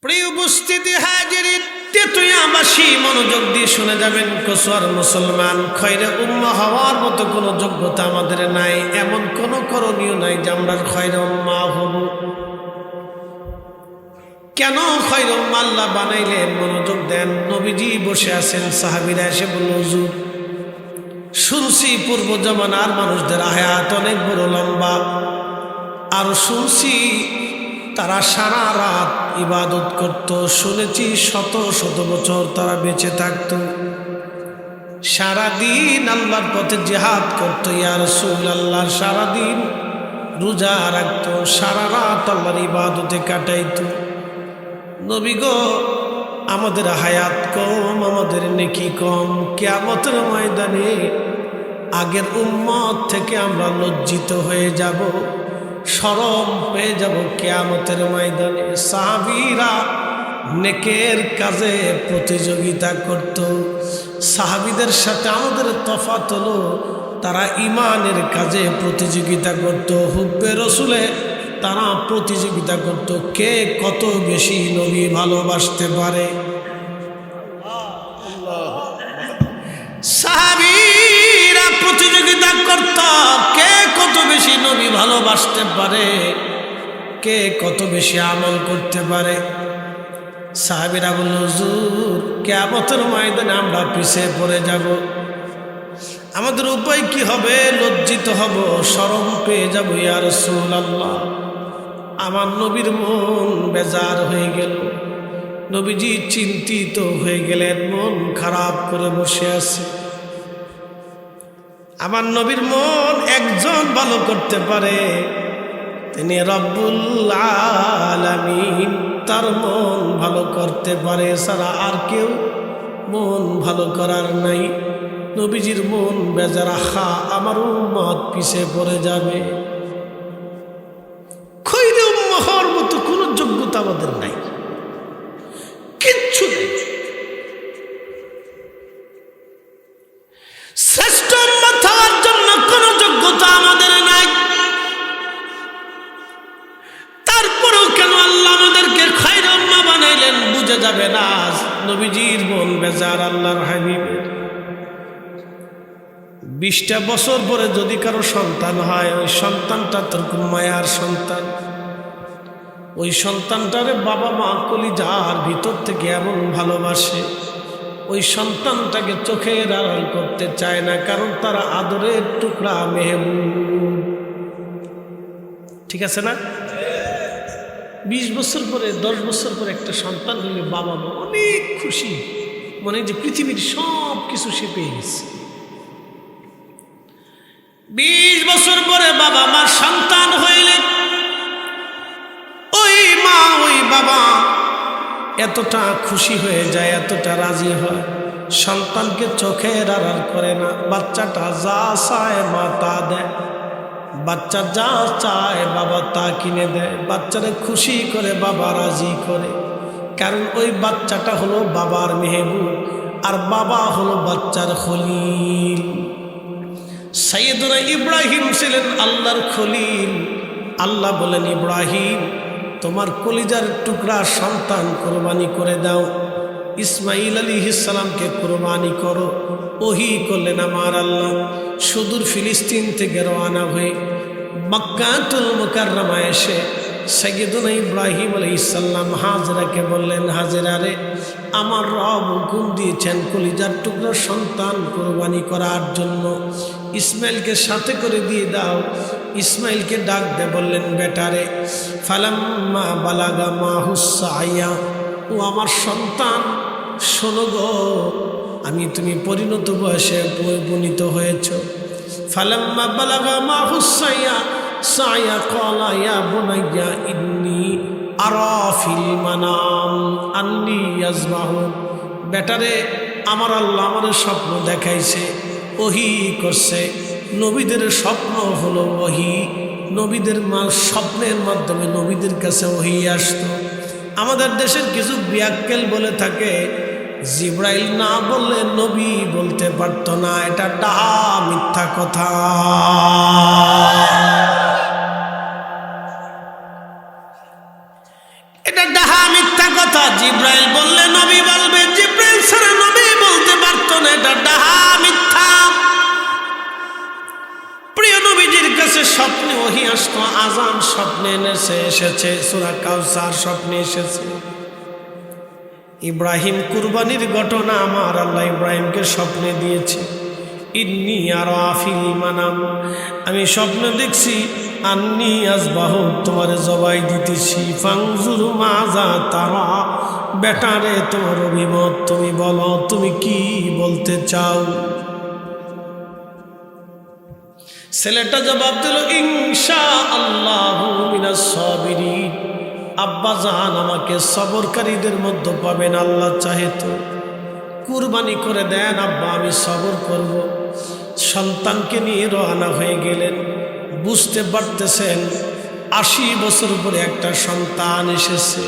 প্রিয় উপস্থিতি হাজিরিন, তেতুয়াবাসী মনোযোগ দিয়ে শুনে যাবেন। কসুয়ার মুসলমান খয়রে উম্মাহ হওয়ার মতো কোনো যোগ্যতা আমাদের নাই, এমন কোনো করণীয় নাই যে আমরা খয়রে উম্মাহ হব। কেন খয়রে উম্মাহ আল্লাহ বানাইলেন? মনোযোগ দেন। নবীজি বসে আছেন, সাহাবীরা এসে বলল, হুজুর শুনছি পূর্ব জামানার মানুষদের হায়াত অনেক বড় লম্বা, আর শুনছি তারা সারা রাত ইবাদত করত, শুনেছি শত শত বছর তারা বেঁচে থাকত, সারাদিন আল্লাহর পথে জিহাদ করত, ইয়া রাসূলুল্লাহ সারাদিন রোজা রাখত, সারা রাত আল্লাহর ইবাদতে কাটাইত। নবী গো, আমাদের হায়াত কম, আমাদের নেকি কম, কিয়ামতের ময়দানে আগের উম্মত থেকে আমরা লজ্জিত হয়ে যাব, শরম পেয়ে যাব কিয়ামতের ময়দানে। সাহাবীরা নেকের কাজে প্রতিযোগিতা করত। সাহাবীদের সাথে আমাদের তফাৎ হলো, তারা ইমানের কাজে প্রতিযোগিতা করত, হুব্বে রসুলে তারা প্রতিযোগিতা করত, কে কত বেশি নবী ভালোবাসতে পারে। সাহাবীরা প্রতিযোগিতা করত, কে কত বেশি নবী ভালোবাসতে পারে, কে কত বেশি আমল করতে পারে। সাহাবীরা বলল, হুজুর কিয়ামতের ময়দানে আমরা পিছে পড়ে যাব, আমাদের উপায় কি হবে? লজ্জিত হব, শরম পেয়ে যাব। ইয়া রাসূলুল্লাহ, আমার নবীর মন বেজার হয়ে গেল। নবীজি চিন্তিত হয়ে গেলেন, মন খারাপ করে বসে আছে। আমার নবীর মন একজন ভালো করতে পারে, তিনি রব্বুল আলামিন, তার মন ভালো করতে পারে, সারা আর কেউ মন ভালো করার নাই। নবীজির মন বেজার, হা আমার উম্মত পিছে পড়ে যাবে। খৈরে উম্মাহ হওয়ার মতো কোনো যোগ্যতা আমাদের নাই, কিচ্ছু নেই। শ্রেষ্ঠ উম্মত হওয়ার জন্য কোনো যোগ্যতা আমাদের নাই। তারপরেও কেন আল্লাহ আমাদেরকে খৈরে উম্মাহ বানাইলেন বুঝে যাবে না। নবীজির মন বেজার, আল্লাহর হাবিবের। 20টা বছর পরে যদি কারো সন্তান হয়, ওই সন্তানটা তোর কোন মায়ার সন্তান, ওই সন্তানটারে বাবা মা কলিজার ভিতর থেকে এমন ভালোবাসে, ওই সন্তানটাকে চোখের আড়াল করতে চায় না, কারণ তারা আদরের টুকরা মেহবুব। ঠিক আছে না? 20 বছর পরে 10 বছর পরে একটা সন্তান হলে বাবা মা অনেক খুশি, মনে হয় যে পৃথিবীর সব কিছু সে পেয়ে গেছে। 20 বছর পরে বাবা মার সন্তান হইলে ওই মা ওই বাবা এতটা খুশি হয়ে যায়, এতটা রাজি হয়, সন্তানকে চোখের আড়াল করে না। বাচ্চাটা যা চায় মা তা দেয়, বাচ্চা যা চায় বাবা তা কিনে দেয়, বাচ্চারা খুশি করে বাবা রাজি করে, কারণ ওই বাচ্চাটা হলো বাবার মেহবুব, আর বাবা হলো বাচ্চার খলিল। সাইয়েদুনা ইব্রাহিম ছিলেন আল্লাহর খলিল। আল্লাহ বলেন, ইব্রাহিম তোমার কলিজার টুকরা সন্তান কোরবানি করে দাও, ইসমাইল আলাইহিস সালামকে কোরবানি করো। ওহী করলেন আমার আল্লাহ, সুদূর ফিলিস্তিন থেকে রওনা হয়ে মক্কাতুল মুকাররমা এসে সাইয়েদুনা ইব্রাহিম আলাইহিস সালাম হাজরাকে বললেন, হাজরা রে, আমার রব হুকুম দিয়েছেন কলিজার টুকরা সন্তান কোরবানি করার জন্য, ইসমাইলকে সাথে করে দিয়ে দাও। ইসমাইলকে ডাক দে, বললেন, বেটারে, ফালাম্মা বালাগা মাহুস সাইয়া, ও আমার সন্তান শোনো গো, তুমি পরিণত বয়সে উপনীত হয়েছ। ফালাম্মা বালাগা মাহুস সাইয়া সাইয়া ক্বালা ইয়া বুনাইয়া ইন্নী আরা ফিল মানাম আন্নী আযবাহু, বেটারে, আমার আল্লাহ আমাদের স্বপ্ন দেখাইছে, ওহী করছে। নবীদের স্বপ্ন হলো ওহী, নবীদের স্বপ্নের মাধ্যমে নবীদের কাছে ওহী আসতো। আমাদের দেশের কিছু বিয়াক্কেল বলে থাকে, জিব্রাইল না বললে নবী বলতে পারত না। এটা ডাহা মিথ্যা কথা। এটা ডাহা মিথ্যা কথা। এসেছে, সূরা কাউসার স্বপ্নে এসেছে। ইব্রাহিম কুরবানির ঘটনা আমার আল্লাহ ইব্রাহিমকে স্বপ্নে দিয়েছে। ইন্নী আরা ফিল মানাম, আমি স্বপ্ন দেখছি, আন্নী আযবাহু, তোমারে জবাই দিতেছি, ফানজুর মাযা তারা, বেটারে তোমার অভিমত, তুমি বলো তুমি কি বলতে চাও। ছেলেটা জবাব দিল, ইনশাআল্লাহু মিনাস সাবিরিন, আব্বা জান আমাকে সবরকারীদের মধ্যে পাবেন আল্লাহ চাহে তো। কুরবানি করে দেন আব্বা, আমি সবর করব। সন্তানকে নিয়ে রওনা হয়ে গেলেন। বুঝতে পারতেছেন 80 বছর পরে একটা সন্তান এসেছে।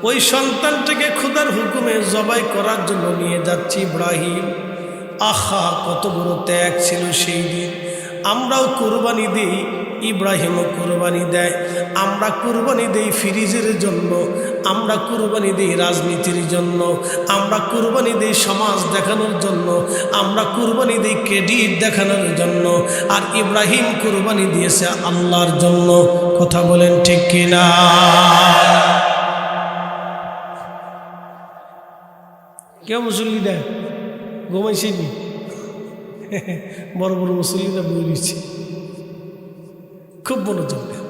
ওই সন্তানটাকে খোদার হুকুমে জবাই করার জন্য নিয়ে যাচ্ছি ইব্রাহিম। আহা, কত বড় ত্যাগ ছিল সেই দিন। আমরাও কুরবানি দিই, ইব্রাহিমও কুরবানি দেয়। আমরা কুরবানি দেই ফ্রিজের জন্য, আমরা কুরবানি দেই রাজনীতির জন্য, আমরা কুরবানি দেই সমাজ দেখানোর জন্য, আমরা কুরবানি দেই ক্রেডিট দেখানোর জন্য। আর ইব্রাহিম কুরবানি দিয়েছে আল্লাহর জন্য। কথা বলেন ঠিক কিনা? কেউ মুসল্লি দেয় ঘুমাইছেনি? বড় বড় মুসল্লিরা বলেছি, খুব মনোযোগ দেন।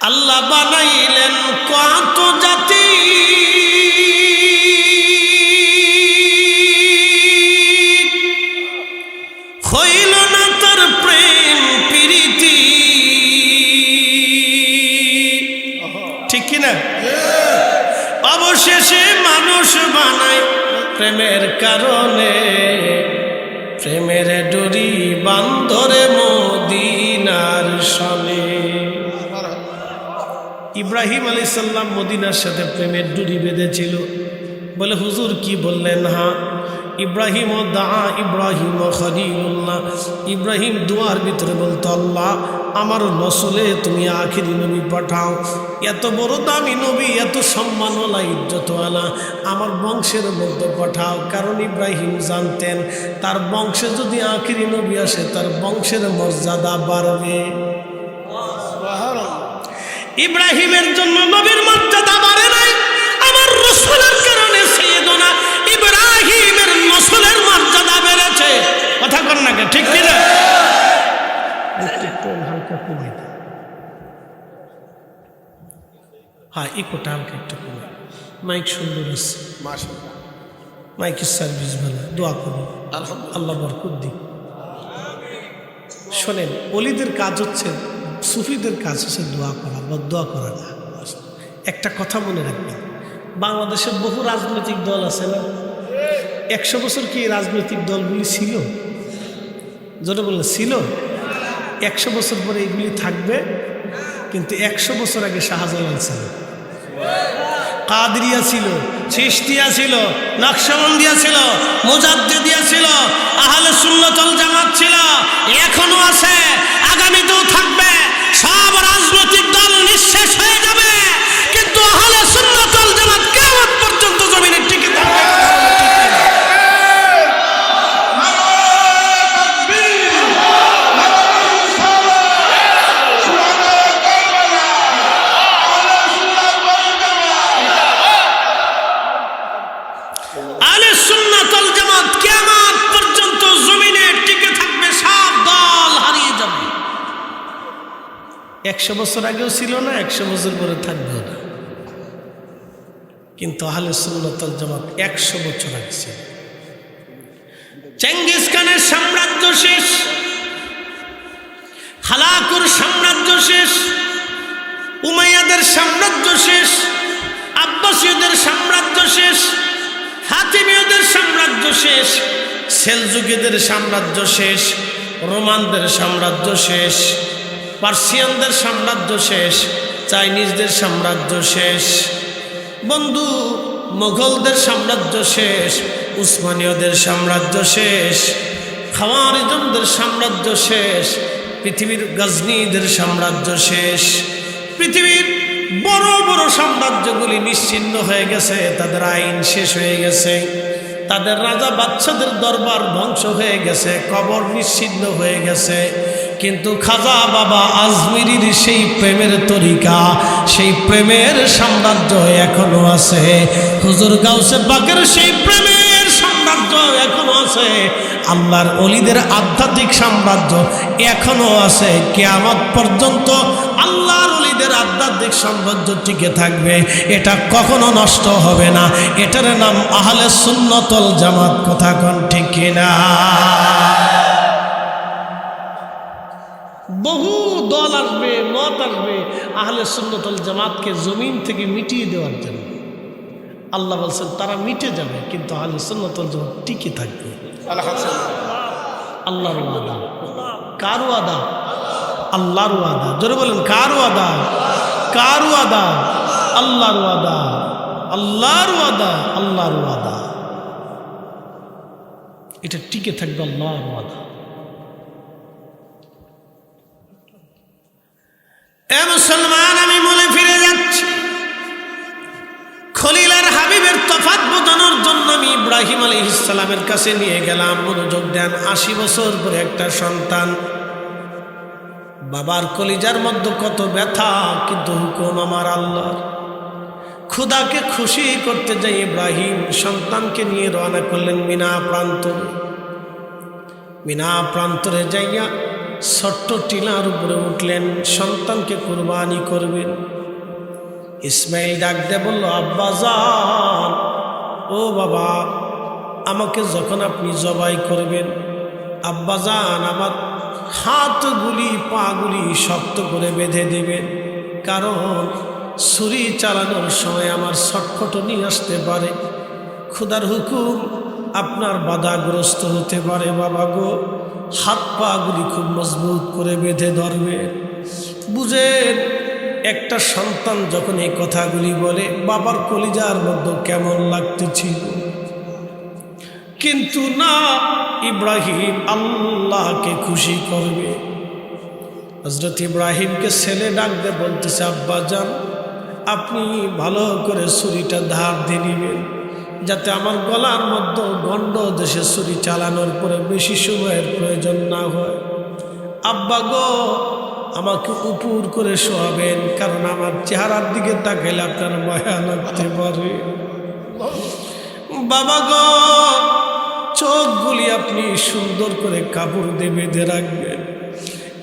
আল্লাহ বানাইলেন কত জাতি, হইল না তার প্রেম প্রীতি। ঠিক কিনা? অবশেষে মানুষ বানায় প্রেমের কারণে, প্রেমের ডুরি বান্ধরে মদিনার সনে। ইব্রাহিম আলাইহিস সালাম মদিনার সাথে প্রেমের ডুরি বেঁধেছিল। বলে হুজুর কি বললেন? হ্যাঁ, ইব্রাহিম ও দা ইব্রাহিম ও খলিলুল্লাহ, ইব্রাহিম দুয়ার ভিতরে বলতো, আল্লাহ আমার নসলে তুমি আখিরি নবী পাঠাও। এত বড় দামি নবী, এত সম্মানওয়ালা, ইজ্জতওয়ালা আমার বংশের মধ্যে পাঠাও। কারণ ইব্রাহিম জানতেন তার বংশে যদি আখিরি নবী আসে তার বংশের মর্যাদা বাড়বে। ইব্রাহিমের জন্য নবীর মর্যাদা বাড়ে নাই, আমার রাসূলের কারণে সাইয়েদনা ইব্রাহিমের নসলের মর্যাদা বেড়েছে। কথা কর না কে? ঠিক কিনা? হালকা কমে দেয়। হ্যাঁ, ইকোটা হালকা একটু কমে। মাইক সুন্দর আছে, মাশাআল্লাহ, মাইকের সার্ভিস ভালো। দোয়া করুন, আল্লাহ বরকত দিক। শোনেন, ওলিদের কাজ হচ্ছে, সুফিদের কাজ হচ্ছে দোয়া করা, বদদোয়া করা না। একটা কথা মনে রাখবেন, বাংলাদেশে বহু রাজনৈতিক দল আছে না? 100 বছর কি রাজনৈতিক দলগুলি ছিল? যেটা বললে ছিল, 100 বছর পরে এগুলি থাকবে। কিন্তু 100 বছর আগে শাহজালাল ছিল, কাদরিয়া ছিল, চিশতিয়া ছিল, নকশবন্দিয়া ছিল, মুজাদ্দিদিয়া ছিল, আহলে সুন্নাত ওয়াল জামাত ছিল, এখনো আছে, আগামীতেও থাকবে। সব রাজনৈতিক দল নিঃশেষ হয়ে যাবে, কিন্তু আহলে সুন্নাত ওয়াল জামাত কিয়ামত পর্যন্ত জমিনে টিকে থাকবে। আহলে সুন্নাত ওয়াল জামাত কিয়ামত পর্যন্ত জমিনে টিকে থাকবে, সব দল হারিয়ে যাবে। 100 বছর আগেও ছিল না, 100 বছর পরে থাকবেও না। কিন্তু আহলে সুন্নাত ওয়াল জামাত 100 বছর আগে ছিল। চেঙ্গিস খানের সাম্রাজ্য শেষ, হালাকুর সাম্রাজ্য শেষ, উমাইয়াদের সাম্রাজ্য শেষ, আব্বাসীয়দের সাম্রাজ্য শেষ, ফাতিমীয়দের সাম্রাজ্য শেষ, সেলজুকিদের সাম্রাজ্য শেষ, রোমানদের সাম্রাজ্য শেষ, পার্সিয়ানদের সাম্রাজ্য শেষ, চাইনিজদের সাম্রাজ্য শেষ, বন্ধু মোগলদের সাম্রাজ্য শেষ, উসমানীয়দের সাম্রাজ্য শেষ, খাওয়ারিজমদের সাম্রাজ্য শেষ, পৃথিবীর গজনীদের সাম্রাজ্য শেষ। পৃথিবীর বড় বড় সাম্রাজ্যগুলি নিশ্চিহ্ন হয়ে গেছে, তাদের আইন শেষ হয়ে গেছে, তাদের রাজা বাদশাদের দরবার ধ্বংস হয়ে গেছে, কবর নিশ্চিহ্ন হয়ে গেছে। কিন্তু খাজা বাবা আজমিরির সেই প্রেমের তরিকা, সেই প্রেমের সাম্রাজ্য এখনো আছে। হুজুর গাউসে পাকের সেই প্রেমের সাম্রাজ্য এখনো আছে। আল্লাহর ওলিদের আধ্যাত্মিক সাম্রাজ্য এখনো আছে। কিয়ামত পর্যন্ত আল্লাহর ওলিদের আধ্যাত্মিক সাম্রাজ্য টিকে থাকবে, এটা কখনো নষ্ট হবে না। এটার নাম আহলে সুন্নাত ওয়াল জামাত। কথা কোন ঠিক কিনা? বহু দল আসবে, মত আসবে আহলে সুন্নাত ওয়াল জামাতকে জমিন থেকে মিটিয়ে দেওয়ার জন্য। আল্লাহ বলছেন তারা মিটে যাবে, কিন্তু আহলে সুন্নাত ওয়াল জামাত টিকে থাকবে। আল্লাহর ওয়াদা। কার ওয়াদা? আল্লাহর ওয়াদা। জোরে বলেন কার ওয়াদা? কার ওয়াদা? আল্লাহর ওয়াদা। আল্লাহর ওয়াদা। আল্লাহর ওয়াদা। এটা টিকে থাকবে আল্লাহর ওয়াদা। এ মুসলমান, আমি মনে ফিরে যাচ্ছি। খলিল আর হাবিবের তফাৎ বোঝানোর জন্য আমি ইব্রাহিম আলাইহিস সালামের কাছে নিয়ে গেলাম। মনোযোগ দেন। ৮০ বছর পরে একটা সন্তান, বাবার কলিজার মধ্যে কত ব্যথা, কিন্তু হুকুম আমার আল্লাহর। খুদাকে খুশি করতে যাই ইব্রাহিম সন্তানকে নিয়ে রওনা করলেন মিনা প্রান্তরে। মিনা প্রান্তরে যাইয়া ছোট্ট টিলার উপরে উঠলেন, সন্তানকে কুরবানি করবেন। ইসমাইল ডাক দিয়ে বলল, আব্বা জান, ও বাবা, আমাকে যখন আপনি জবাই করবেন, আব্বা জান আমার হাতগুলি পাগুলি শক্ত করে বেঁধে দেবেন, কারণ ছুরি চালানোর সময় আমার ছটফটানি আসতে পারে, খোদার হুকুম আপনার বাধাগ্রস্ত হতে পারে। বাবা গো, হাত পাগুলি খুব মজবুত করে বেঁধে ধরবে। বুঝেন, একটা সন্তান যখন এই কথাগুলি বলে, বাবার কলিজার মধ্যে কেমন লাগতেছিল। কিন্তু না, ইব্রাহিম আল্লাহকে খুশি করবে। হযরত ইব্রাহিমকে ছেলে ডাক দিয়ে বলতেছে, আব্বা জান, আপনি ভালো করে ছুরিটা ধার দিয়ে নেবেন, যাতে আমার গলার মধ্যে গন্ড দেশে ছুরি চালানোর পরে বেশি সময়ের প্রয়োজন না হয়। আব্বা গো, আমাকে উপর করে শোয়াবেন, কারণ আমার চেহারার দিকে তাকাইলে আপনার মায়া লাগতে পারে। বাবা গো, চোখগুলি আপনি সুন্দর করে কাপড় দিয়ে বেঁধে রাখবেন,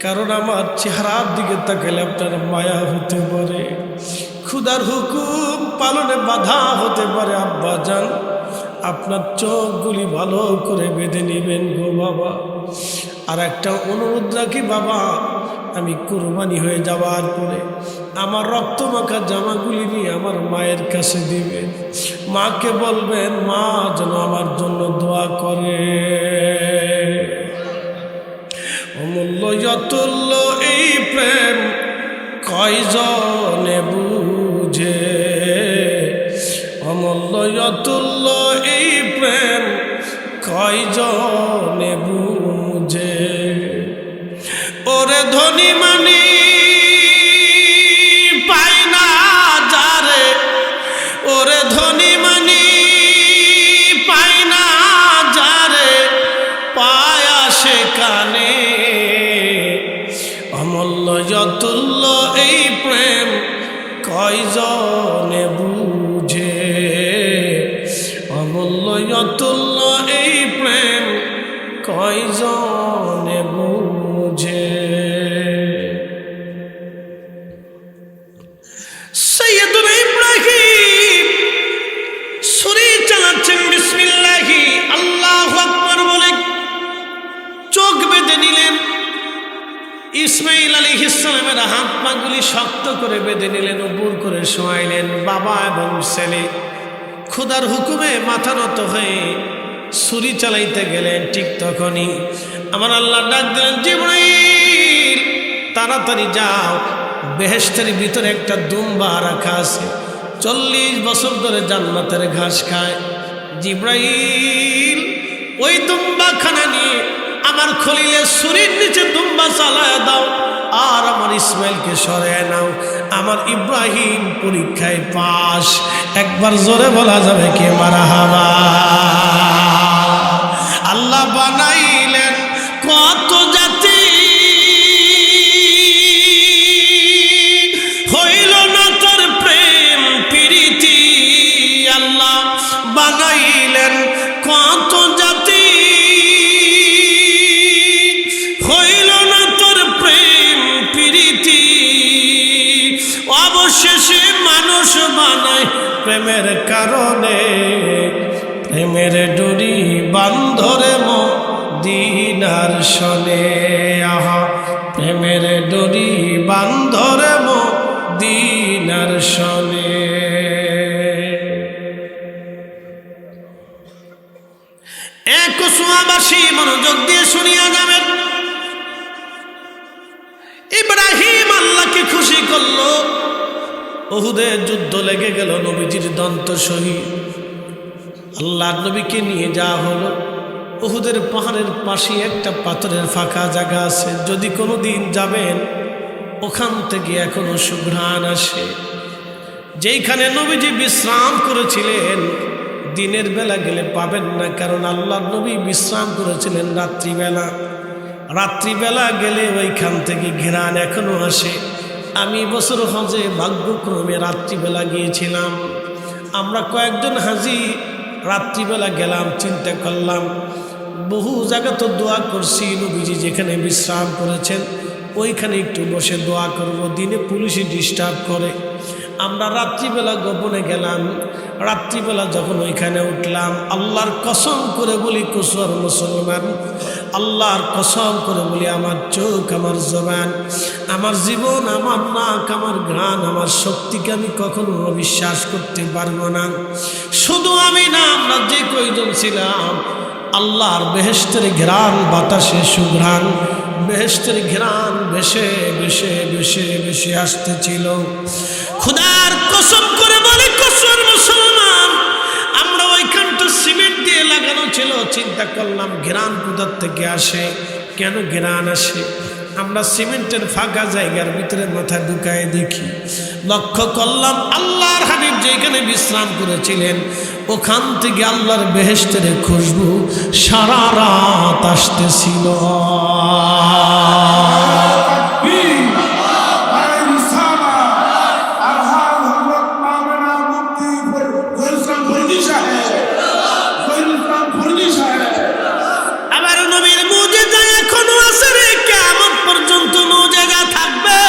কারণ আমার চেহারার দিকে তাকাইলে আপনার মায়া হতে পারে, খুদার হুকুম পালনে বাধা হতে পারে। আব্বা জান, আপনার চোখগুলি ভালো করে বেঁধে নেবেন গো বাবা। আর একটা অনুরোধ রাখি বাবা, আমি কুরবানি হয়ে যাওয়ার পরে আমার রক্তমাখা জামাগুলি নিয়ে আমার মায়ের কাছে দিবেন। মাকে বলবেন, মা যেন আমার জন্য দোয়া করে। অমূল্য অতুল্য এই প্রেম কয়জনে বুঝে, অমূল্য অতুল্য এই প্রেম কয়জনে বুঝে। ওরে ধনী মানি পাই না যারে, ওরে ধনী মানি পাই না যারে, পায়া সেখানে। অমূল্য অতুল্য এই প্রেম কয়জনে বুঝে, অমূল্য অতুল্য এই প্রেম কয়জনে বুঝে। সৈয়দুনা ইব্রাহিম ছুরি চালাচ্ছেন, বিসমিল্লাহি আল্লাহু আকবার বলে চোখ বেঁধে নিলেন। ইসমাইল আলাইহিস সালামের হাত পাগুলি শক্ত করে বেঁধে নিলেন, উপর করে শোয়াইলেন। বাবা এবং ছেলে খোদার হুকুমে মাথা নত হয়ে ছুরি চালাইতে গেলেন। ঠিক তখনই আমার আল্লাহ ডাক দিলেন, জিবরাইল তাড়াতাড়ি যাও, বেহেশতের ভিতরে একটা দুম্বা রাখা আছে, 40 বছর ধরে জান্নাতের ঘাস খায়। জিবরাইল ওই দুম্বা খানা নিয়ে আমার খলিলের ছুরির নিচে দুম্বা চালায় দাও, আর আমার ইসমাইলকে সরায় নাও। আমার ইব্রাহিম পরীক্ষায় পাস। একবার জোরে বলা যাবে কে মারহাবা। আল্লাহ বানাইলেন কত জাতি, আকাশে মানুষ বানায় প্রেমের কারণে, প্রেমের ডুরি বান্ধরে মদিনার শনে। আহা প্রেমের ডুরি বান্ধরে মদিনার শনে। এক কুসুমাবাসী মনোযোগ দিয়ে শুনিয়া যাবেন। ইব্রাহিম আল্লাহকে খুশি করলো, উহুদের যুদ্ধ লেগে গেল, নবীজির দন্ত শহীদ। আল্লাহর নবীকে নিয়ে যাওয়া হলো। উহুদের পাহাড়ের পাশে একটা পাথরের ফাঁকা জায়গা আছে, যদি কোনো দিন যাবেন ওখান থেকে এখনো সুঘ্রাণ আসে। যেইখানে নবীজি বিশ্রাম করেছিলেন, দিনের বেলা গেলে পাবেন না, কারণ আল্লাহর নবী বিশ্রাম করেছিলেন রাত্রিবেলা। রাত্রিবেলা গেলে ওইখান থেকে ঘ্রাণ এখনো আসে। আমি বছর হজে ভাগ্যক্রমে রাত্রিবেলা গিয়েছিলাম। আমরা কয়েকজন হাজি রাত্রিবেলা গেলাম, চিন্তা করলাম বহু জায়গা তো দোয়া করছি, নবীজি যেখানে বিশ্রাম করেছেন ওইখানে একটু বসে দোয়া করব, দিনে পুলিশে ডিস্টার্ব করে। আমরা রাত্রিবেলা গোপনে গেলাম। রাত্রিবেলা যখন ওইখানে উঠলাম, আল্লাহর কসম করে বলি কুসর মুসলমান, আল্লাহর কসম করে বলি আমার চোখ, আমার জবান, আমার জীবন, আমার নাক, আমার ঘ্রাণ, আমার শক্তিকে আমি কখনো অবিশ্বাস করতে পারবো না। শুধু আমি না, আমরা যে কয়জন ছিলাম, আল্লাহর বেহেশতের ঘ্রাণ, বাতাসে সুঘ্রাণ, বেহেশতের ঘ্রাণ ভেসে ভেসে ভেসে ভেসে আসতেছিল। খোদার কসম করে বলে কসম মুসলমান, আমরা ওইখানটা সিমেন্ট দিয়ে লাগানো ছিল। চিন্তা করলাম ঘ্রাণ কোথার থেকে আসে, কেন ঘ্রাণ আসে? আমরা সিমেন্টের ফাঁকা জায়গার ভিতরে মাথা ঢুকায় দেখি, লক্ষ্য করলাম আল্লাহর হাবিব যেখানে বিশ্রাম করেছিলেন ওখান থেকে আল্লাহর বেহেশতের খুশবু সারা রাত আসতেছিল। আবার নবীর মুজিজা এখনো আছে রে, কিয়ামত পর্যন্ত মুজিজা থাকবে।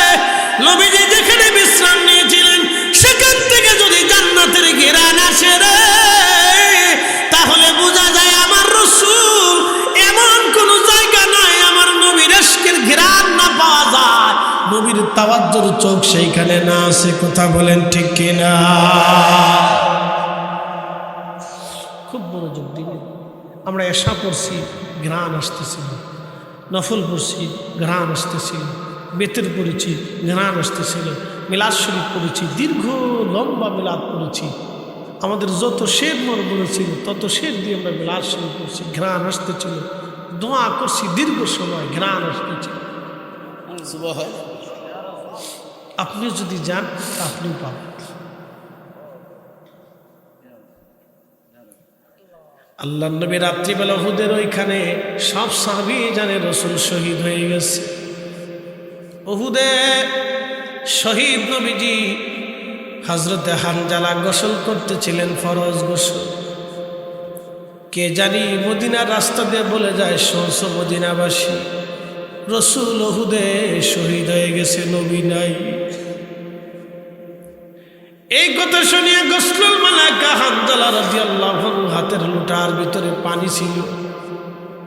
নবীজি যেখানে বিশ্রাম নিয়েছিলেন সেখান থেকে যদি জান্নাতের ঘেরান আসে রে, তাহলে বোঝা যায় আমার রাসূল এমন কোন জায়গা নাই আমার নবীর ইশকের ঘেরান না পাওয়া যায়, নবীর তাওয়াজ্জুর চোখ সেইখানে না আছে। কথা বলেন ঠিক কিনা? খুব মনোযোগ দিবেন। আমরা এশা পড়ছি, ঘ্রাণ আসতেছিল, নফল পড়ছি, ঘ্রাণ আসতেছিল, বেতের পড়েছি, ঘ্রাণ আসতেছিল, মিলাদ শরীফ পড়েছি, দীর্ঘ লম্বা মিলাদ পড়েছি। আমাদের যত শের মন বলেছিল তত শের দিয়ে আমরা মিলাদ শরীফ পড়ছি, ঘ্রাণ আসতেছিল, দোয়া করছি দীর্ঘ সময়, ঘ্রাণ আসতেছিল। আপনি যদি যান আপনিও পাবেন। আল্লাহ নবী রাত্রিবেলা উহুদের ওইখানে সব সাহাবী জানে রাসূল শহীদ হয়ে গেছে। উহুদে শহীদ নবীজি হযরতে হানজালা গোসল করতেছিলেন, ফরজ গোসল। কে জানি মদিনার রাস্তা দিয়ে বলে যায়, শোনছ মদিনাবাসী, রাসূল উহুদে শহীদ হয়ে গেছে, নবী নাই। এই কথা শুনিয়ে গোসলুল মালাইকা হানজালা রাদিয়াল্লাহু আনহু হাতের লোটার ভিতরে পানি ছিল,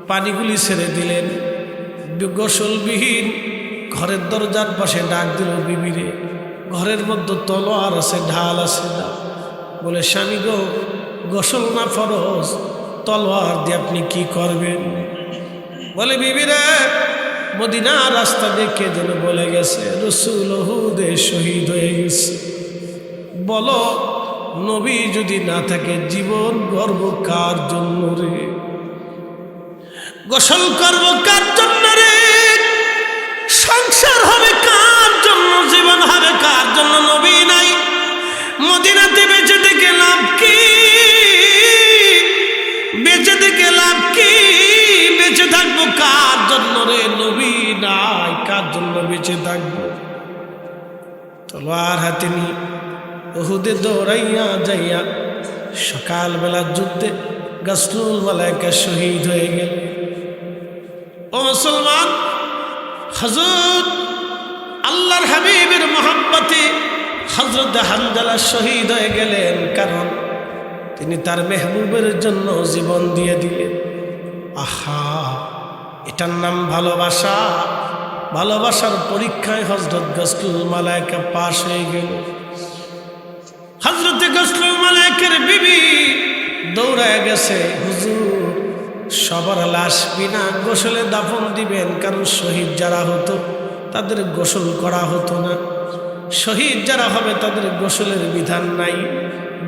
পানিগুলি ছেড়ে দিলেন। গোসলবিহীন ঘরের দরজার পাশে ডাক দিল, বিবিরে, ঘরের মধ্যে তলোয়ার আছে, ঢাল আছে না। বলে, স্বামী গো, গোসল না ফরজ, তলোয়ার দিয়ে আপনি কি করবেন? বলে, বিবিরে, মদিনার রাস্তা দেখে যেন বলে গেছে রাসূল উহুদে শহীদ হয়ে গেছে। বলো, নবী যদি না থাকে জীবন গর্ব কার জন্য রে? গোসল করব কার জন্য রে? সংসার হবে কার জন্য? জীবন হবে কার জন্য? নবী নাই, মদিনাতে বেঁচে থেকে লাভ কি? বেঁচে থেকে লাভ কি? বেঁচে থাকবো কার জন্য রে? নবী নাই, কার জন্য বেঁচে থাকবো? তলোয়ার হাতে নিয়ে উহুদে দৌড়াইয়া যাইয়া সকালবেলা যুদ্ধে গোসলুল মালাইকা শহীদ হয়ে গেল। ও মুসলমান, হযরত আল্লাহর হাবিবের মহব্বতে হযরত হামজালা শহীদ হয়ে গেলেন, কারণ তিনি তার মেহবুবের জন্য জীবন দিয়ে দিলেন। আহা, এটার নাম ভালোবাসা। ভালোবাসার পরীক্ষায় হযরত গসলুল মালায়েকা পাশ হয়ে গেল। হযরত গসলুল মালায়েকার বিবি দৌড়ায় গেছে, হুজুর সবার লাশ বিনা গোসলে দাফন দিবেন, কারণ শহীদ যারা হতো তাদের গোসল করা হতো না। শহীদ যারা হবে তাদের গোসলের বিধান নাই,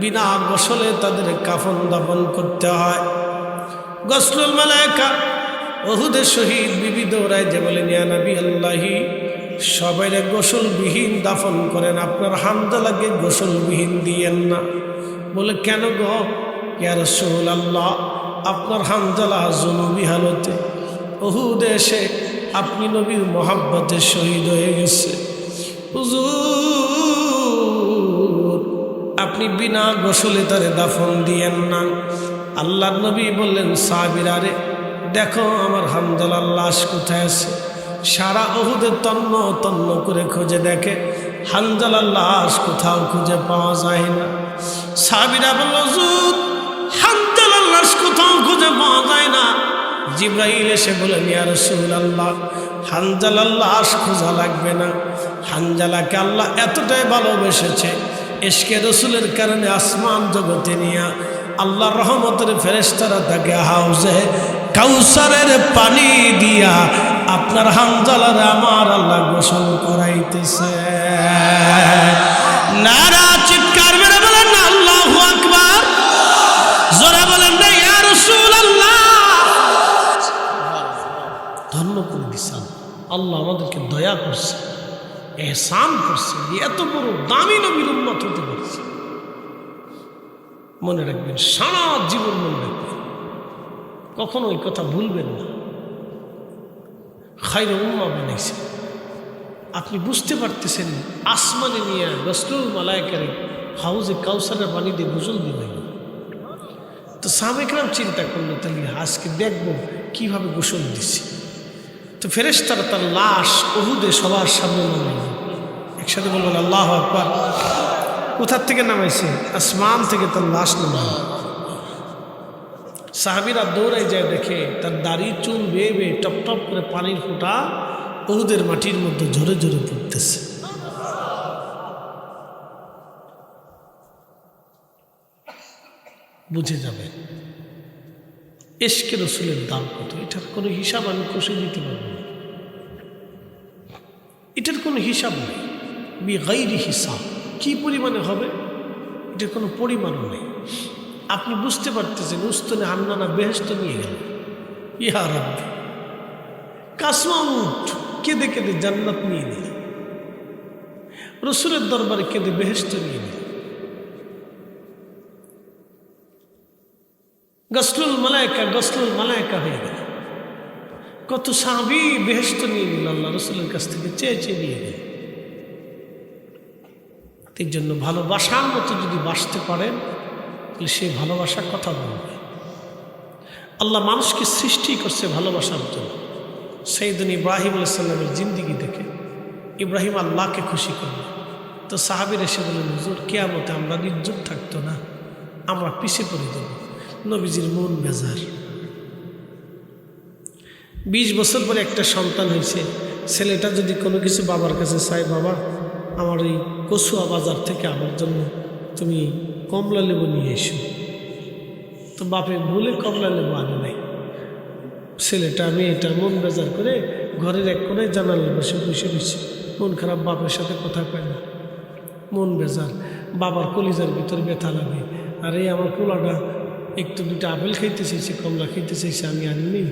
বিনা গোসলে তাদের কাফন দাফন করতে হয়। গসলুল মালায়েকা উহুদে শহীদ বিবি দৌড়ায় যে বলেন, ইয়া নবী আল্লাহি, সবাইরে গোসলবিহীন দাফন করেন, আপনার হামজালাকে গোসলবিহীন দিয়েন না। বলে কেন গো? ইয়া রাসূলুল্লাহ, আপনার হামজালা জুনুবি হালতে উহুদে এসে আপনি নবীর মোহাব্বতে শহীদ হয়ে গেছে। হুজুর আপনি বিনা গোসলে তারে দাফন দিয়েন না। আল্লাহর নবী বললেন, সাহাবীরা রে দেখো আমার হামজালার লাশ কোথায় আছে। সারা উহুদে তন্ন তন্ন করে খুঁজে দেখে হামজালার লাশ কোথাও খুঁজে পাওয়া যায় না। সাহাবীরা বলল, হুজুর হামজালার লাশ কোথাও খুঁজে পাওয়া যায় না। জিবরাইল এসে বলেন, ইয়া রাসূলুল্লাহ, হামজালার লাশ খোঁজা লাগবে না। হামজালাকে আল্লাহ এতটাই ভালোবেসেছে, ইশকে রাসূলের কারণে আসমান জগতে নিয়ে আল্লাহর রহমতের ফেরেশতারা তাকে হাউজে কাউসারের পানি দিয়া আপনার হামজালারে আমার আল্লাহ গোসল করাইতেছে। নারা চিৎকার মেরে বলেন না আল্লাহু আকবার, জোরে বলেন না ইয়া রাসূলুল্লাহ। ধন্য করে দিছেন আল্লাহ, আমাদেরকে দয়া করছে, এহসান করছে, এত বড় দামি নবীর উম্মত হতে পারছে। মনে রাখবেন, সারা জীবন মনে রাখবেন, কখনো ওই কথা ভুলবেন না। খায়রে উম্মাহ বানাইছে। আপনি বুঝতে পারতেছেন আসমানে নিয়ে গসলুল মালায়েকার হাউজে কাউসারের পানি দিয়ে গোসল দিবেন। তো সাহাবায়ে চিন্তা করলো, তাহলে আজকে দেখবো কিভাবে গোসল দিচ্ছে। তো ফেরেশতারা তার লাশ উহুদে সবার সামনে নামাইল। একসাথে বলবেন আল্লাহু আকবার। কোথার থেকে নামাইছে? আসমান থেকে তার লাশ নামাইল। সাহাবীরা দৌড়ায় যায়, দেখে তার দাড়ি চুল বেয়ে বেয়ে টপ টপ করে পানির ফোঁটা উহুদের মাটির মধ্যে ঝরে ঝরে পড়তেছে। বুঝে যাবেন ইশকে রাসূলের দাম কত। এটার কোনো হিসাব আমি কষে দিতে পারবো না, এটার কোনো হিসাব নেই। বিগাইরি হিসাব কি পরিমাণে হবে এটার কোনো পরিমাণও নেই। আপনি বুঝতে পারতেছেন উস্তনে হান্নানা বেহেশত নিয়ে গেল। ইয়া রাব্বি, কাসমা উঠ কেঁদে কেঁদে জান্নাত নিয়ে নিল, রসুলের দরবারে কেঁদে বেহেশত নিয়ে নিল। গসলুল মালায়েকা হয়ে গেল। কত সাহাবী বেহেশত নিয়ে নিল, আল্লাহ রসুলের কাছ থেকে চেয়ে চেয়ে নিয়ে গেল। এই জন্য ভালোবাসার মতো যদি বাসতে পারেন তাহলে সেই ভালোবাসার কথা বলবে। আল্লাহ মানুষকে সৃষ্টি করছে ভালোবাসার জন্য। সাইয়েদনা ইব্রাহিম আলাইহিস সালামের জিন্দিগি দেখে ইব্রাহিম আল্লাহকে খুশি করল। তো সাহাবীরা এসে বললেন, হুজুর কিয়ামতে আমরা নির্জুক থাকতো না, আমরা পিছিয়ে পড়ে দেব। নবীজির মন বেজার। 20 বছর পরে একটা সন্তান হয়েছে। ছেলেটা যদি কোনো কিছু বাবার কাছে চায়, বাবা আমার এই কচুয়া বাজার থেকে আমার জন্য তুমি কমলা লেবু নিয়ে এসো, তো বাপে ভুলে কমলা লেবু আনে নাই। ছেলেটা মেয়েটা মন বেজার করে ঘরের এক কোণায় জানালে বসে বসে বসে মন খারাপ, বাপের সাথে কথা কয় না, মন বেজার। বাবার কলিজার ভিতর ব্যথা লাগে। আর এই আমার পোলাটা একটু দুটো আপেল খাইতে চাইছে, কমলা খাইতে চাইছে, আমি আনিনি।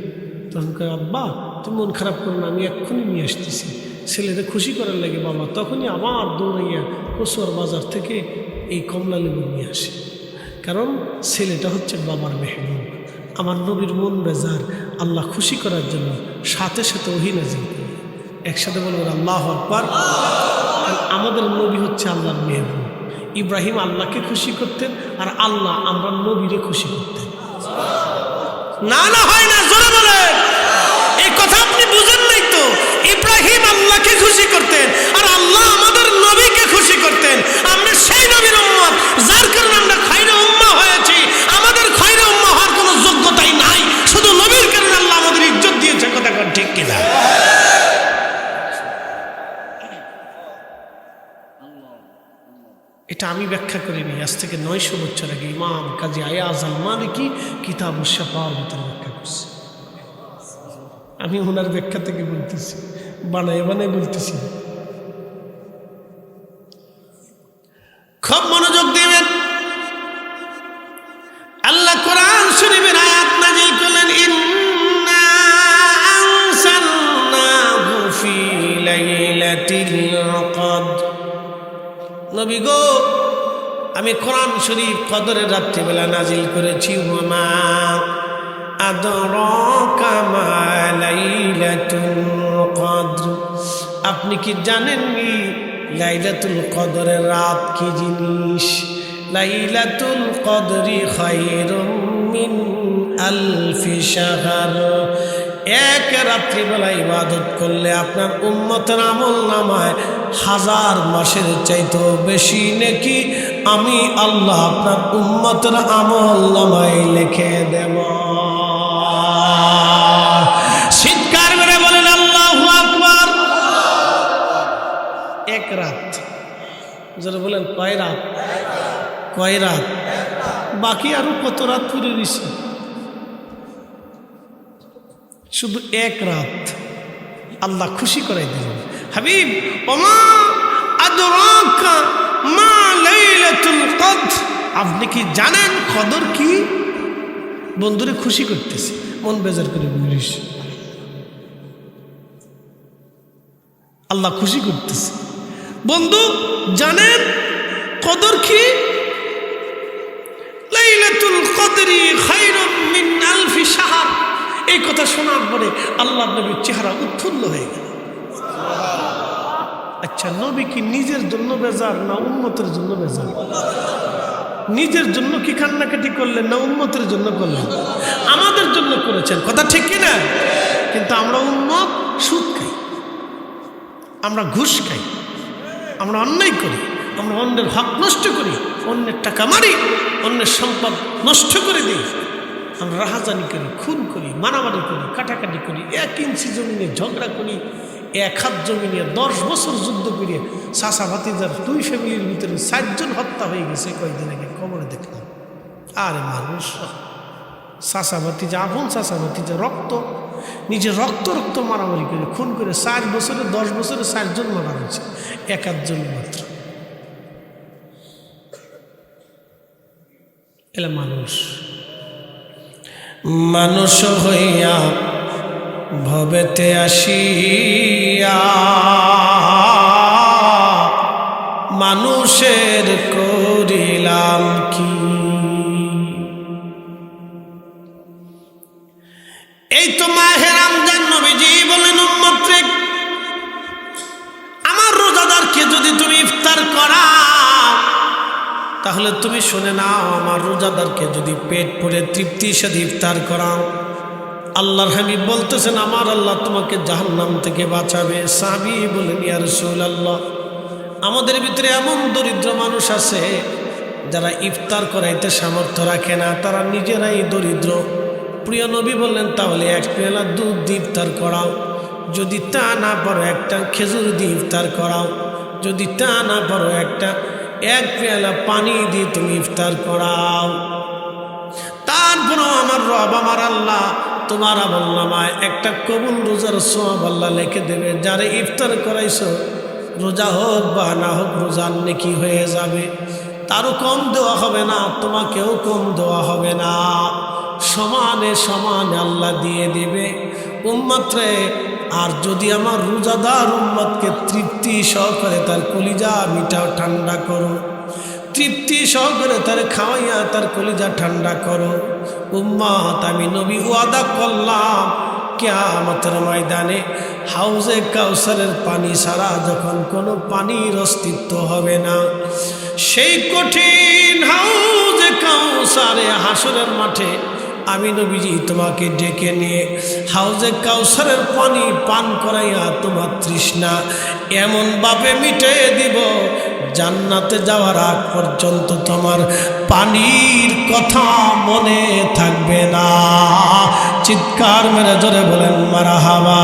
তখন কয়, আব্বা তুমি মন খারাপ করো না, আমি এক্ষুনি নিয়ে আসতেছি। ছেলেটা খুশি করার লাগে বাবা তখনই আবার দৌড়াইয়া কচুয়ার বাজার থেকে এই কমলা লেবু নিয়ে আসে। কারণ ছেলেটা হচ্ছে বাবার মেহবুব। আমার নবীর মন বেজার, আল্লাহ খুশি করার জন্য সাথে সাথে ওহী নাযিল করে। একসাথে বলবেন আল্লাহু আকবার। আমাদের নবী হচ্ছে আল্লাহর মেহবুব। ইব্রাহিম আল্লাহকে খুশি করতেন, আর আল্লাহ আমরা নবীরে খুশি করতেন। না না হয় না, জোরে বলেন। এই কথা আপনি বুঝেন নাই তো। ইব্রাহিম আল্লাহকে খুশি করতেন, আর আল্লাহ আমাদের নবীকে খুশি করতেন। দিবেন। আমরা সেই নবীর উম্মত যার কারণে আমরা খায়রে উম্মাহ হয়েছি। আমাদের খায়রে উম্মাহ হওয়ার কোনো যোগ্যতাই নাই, শুধু নবীর কারণে আল্লাহ আমাদের ইজ্জত দিয়েছে। কথা কন ঠিক কিনা? এটা আমি ব্যাখ্যা করিনি, আজ থেকে 900 বছর আগে ইমাম কাজী আয়াজ আল মালিকি কিতাব শাফার ভিতরে ব্যাখ্যা করছে। আমি ওনার ব্যাখ্যা থেকে বলতেছি, বানায় বানায় বলতেছি। খুব মনোযোগ দিবেন। আল্লাহ কোরআন শরীফের আয়াত নাযিল করলেন, ইন্না আনসালনাহু ফি লাইলাতিল কদর। নবী গো, আমি কোরআন শরীফ কদরের রাত্রিবেলা নাজিল করেছি। ওমা আদরাকা মা লাইলাতুল কদর। আপনি কি জানেননি লাইলাতুল কদরের রাত কি জিনিস? লাইলাতুল কদরি খায়রুম মিন আলফি শাহর। এক রাত্রিবেলা ইবাদত করলে আপনার উম্মতের আমল নামায় 1000 মাসের চাইতেও বেশি নেকি আমি আল্লাহ আপনার উম্মতের আমল নামায় লিখে দেব। চিৎকার মেরে বলেন আল্লাহু আকবার। এক রাত, যারা বলেন কয় রাত? কয় রাত? বাকি আরো কত রাত পুরে দিছে? শুধু এক রাত আল্লাহ খুশি করাই দিলেন। হাবিব, ওমা আদরাকা মা লাইলাতুল কদর। আপনি কি জানেন কদর কি? বন্ধুরে খুশি করতেছে, মন বেজার করে বলিস। আল্লাহ খুশি করতেছে, বন্ধু জানেন কদর কি? লাইলাতুল কদরি খায়রুম মিন আলফি শাহর। এই কথা শোনার পরে আল্লাহ নবীর চেহারা উৎফুল্ল হয়ে গেল। আচ্ছা, নবী কি নিজের জন্য বেজার না উম্মতের জন্য বেজার? নিজের জন্য কি কান্নাকাটি করলেন না উম্মতের জন্য করলেন? আমাদের জন্য করেছেন। কথা ঠিক কিনা? কিন্তু আমরা উম্মত সুদ খাই, আমরা ঘুষ খাই, আমরা অন্যায় করি, আমরা অন্যের হক নষ্ট করি, অন্যের টাকা মারি, অন্যের সম্পদ নষ্ট করে দিই, আমরা রাহাজানি করি, খুন করি, মারামারি করি, কাটাকাটি করি, 1 ইঞ্চি জমি নিয়ে ঝগড়া করি, 1 হাত জমি নিয়ে 10 বছর যুদ্ধ করিয়ে চাচা ভাতিজার 2 ফ্যামিলির ভিতরে 4 জন হত্যা হয়ে গেছে কয়েকদিন আগে খবরে দেখলাম। আরে মানুষ, চাচা ভাতিজা, আপন চাচা ভাতিজা, রক্ত, নিজে রক্ত রক্ত মারামারি করে খুন করে 4 বছরে 10 বছরে 4 জন মারা গেছে, 1 আধ জন মাত্র। এলা মানুষ, মানুষ হইয়া ভবেতে আসিয়া মানুষের করিলাম কি? এই তো মাহে রমজান। নবীজি বলেন, উম্মত রে, আমার রোজাদারকে যদি তুমি ইফতার করাও তাহলে তুমি শুনে নাও, আমার রোজাদারকে যদি পেট ভরে তৃপ্তির সাথে ইফতার করাও, আল্লাহর হাবিব বলতেছেন আমার আল্লাহ তোমাকে জাহান্নাম থেকে বাঁচাবে। সাহাবী বলেন, ইয়া রাসূলুল্লাহ, আমাদের ভিতরে এমন দরিদ্র মানুষ আছে যারা ইফতার করাইতে সামর্থ্য রাখে না, তারা নিজেরাই দরিদ্র। প্রিয় নবী বললেন, তাহলে 1 পেয়ালা দুধ দিয়ে ইফতার করাও, যদি তা না পারো একটা খেজুর দিয়ে ইফতার করাও, যদি তা না পারো 1 পেয়ালা পানি দিয়ে তুমি ইফতার করাও। তারপরও আমার রব, আমার আল্লাহ তোমার আমলনামায় একটা কবুল রোজার সওয়াব আল্লাহ লিখে দেবে। যারে ইফতার করাইছো, রোজা হোক বা না হোক, রোজার নেকি হয়ে যাবে। তারও কম দেওয়া হবে না, তোমাকেও কম দেওয়া হবে না, সমানে সমানে আল্লাহ দিয়ে দেবে। উম্মত রে, আর যদি আমার রোজাদার উম্মতকে তৃপ্তি সহকারে তার কলিজা মিটাও, ঠান্ডা করো, তৃপ্তি সহকারে তার খাওয়াইয়া তার কলিজা ঠান্ডা করো। উম্মত, আমি নবী ওয়াদা করলাম, কিয়ামতের ময়দানে হাউজে কাউসারের পানি ছাড়া যখন কোনো পানির অস্তিত্ব হবে না, সেই কঠিন হাউজে কাউসারে হাসরের মাঠে আমি নবীজি তোমাকে ডেকে নিয়ে হাউজে কাউসারের পানি পান করাইয়া তোমার তৃষ্ণা এমনভাবে মিটিয়ে দিব, জান্নাতে যাওয়ার আগ পর্যন্ত তোমার পানির কথা মনে থাকবে না। চিৎকার মেরে জোরে বলেন মারহাবা।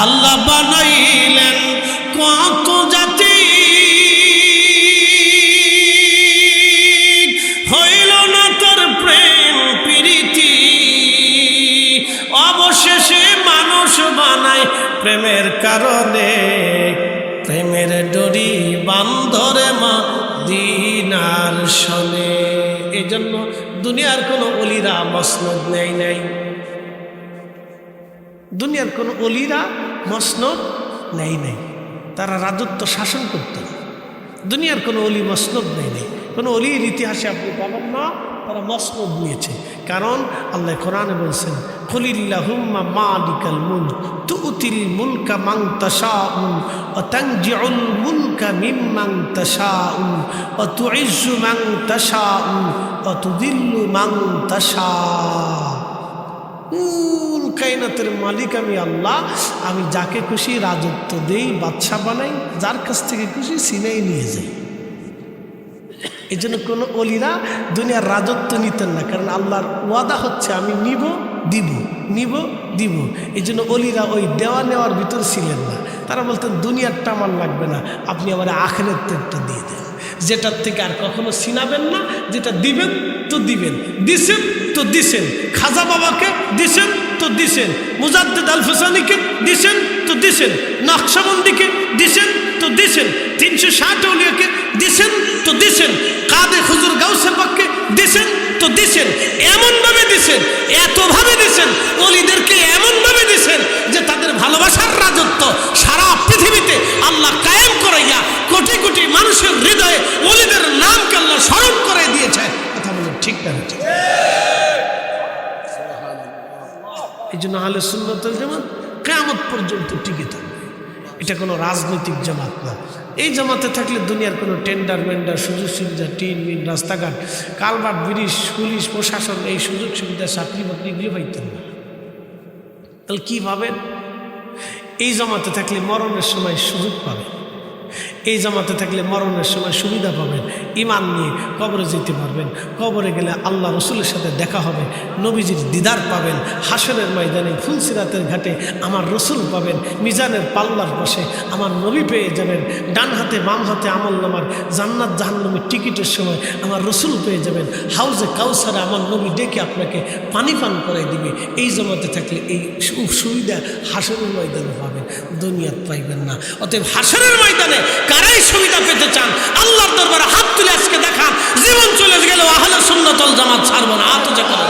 আল্লাহ বানাইলেন কত জাতি, হইল না তার প্রেম প্রীতি, অবশেষে মানুষ বানায় প্রেমের কারণে। প্রেমের ডরি বান্ধরে মদিনার শনে। এই জন্য দুনিয়ার কোনো অলিরা মসনদ নেয় নাই, দুনিয়ার কোনো অলিরা মসনদ নেয় নাই, তারা রাজত্ব শাসন করত না। দুনিয়ার কোনো অলি মসনদ নেয় নাই, কোনো অলির ইতিহাসে আপনি পাবেন না তারা মসনদ নিয়েছে। কারণ আল্লাহ কোরআনে বলছেন, কুলিল্লাহুম্মা মালিকাল মুলক তুতিল মুলকা মান তাশাউ ওয়া তানজিউল মুলকা মিম্মান তাশাউ ওয়া তুইজ্জু মান তাশাউ ওয়া তুযিল্লু মান তাশাউ। কুল কায়নাতের মালিক আমি আল্লাহ, আমি যাকে খুশি রাজত্ব দেই, বাদশা বানাই, যার কাছ থেকে খুশি সিনাই নিয়ে যাই। এই জন্য কোনো অলিরা দুনিয়ার রাজত্ব নিতেন না, কারণ আল্লাহর ওয়াদা হচ্ছে আমি নিব দিব, নিব দিব। এই জন্য অলিরা ওই দেওয়া নেওয়ার ভিতর ছিলেন না। তারা বলতেন দুনিয়ারটা আমার লাগবে না, আপনি আমার আখিরাতেরটা দিয়ে দেন, যেটার থেকে আর কখনো ছিনাবেন না, যেটা দিবেন তো দিবেন, দিছেন তো দিছেন, খাজা বাবাকে দিছেন তো দিছেন, মুজাদ্দিদ আল ফুসানিকে দিছেন তো দিছেন, নকশবন্দিকে দিছেন তো দিছেন, 360 আউলিয়াকে দিছেন তো দিছেন, কাদে হুজুর গাউসে পাককে দিছেন তো দিছেন। এমনভাবে দিছেন, এতভাবে দিছেন, অলিদেরকে এমনভাবে দিছেন যে তাদের ভালোবাসার রাজত্ব সারা পৃথিবীতে আল্লাহ কায়েম করাইয়া কোটি কোটি মানুষের হৃদয়ে অলিদের নামকে আল্লাহ স্মরণ করে দিয়েছে। কথা বলেন ঠিক না? এই জন্য আহলে সুন্নাত ওয়াল জামাত কিয়ামত পর্যন্ত টিকে থাকবে। এটা কোনো রাজনৈতিক জামাত না। এই জামাতে থাকলে দুনিয়ার কোনো টেন্ডার মেন্ডার, সুযোগ সুবিধা, টিন মিন, রাস্তাঘাট, কালভার্ট, ব্রিজ, পুলিশ প্রশাসন, এই সুযোগ সুবিধা, চাকরি বাকরি এগুলো পাইতেন না। তাহলে কী পাবেন? এই জামাতে থাকলে মরণের সময় সুযোগ পাবেন, এই জামাতে থাকলে মরণের সময় সুবিধা পাবেন, ইমান নিয়ে কবরে যেতে পারবেন, কবরে গেলে আল্লাহ রসুলের সাথে দেখা হবে, নবীজির দিদার পাবেন, হাসরের ময়দানে ফুলসিরাতের ঘাটে আমার রসুল পাবেন, মিজানের পাল্লার পাশে আমার নবী পেয়ে যাবেন, ডান হাতে বাম হাতে আমল নামার জান্নাত জাহান্নামের টিকিটের সময় আমার রসুল পেয়ে যাবেন, হাউজে কাউসারে আমার নবী ডেকে আপনাকে পানি পান করাই দিবে। এই জামাতে থাকলে এই সুবিধা হাসরের ময়দানে পাবেন, দুনিয়াত পাইবেন না। অতএব হাসরের ময়দানে কারাই সুবিধা পেতে চান, আল্লাহর দরবারে হাত তুলে আজকে দেখান, জীবন চলে গেলেও আহলে সুন্নাত ওয়াল জামাত ছাড়ব না। হাত উঁচু করে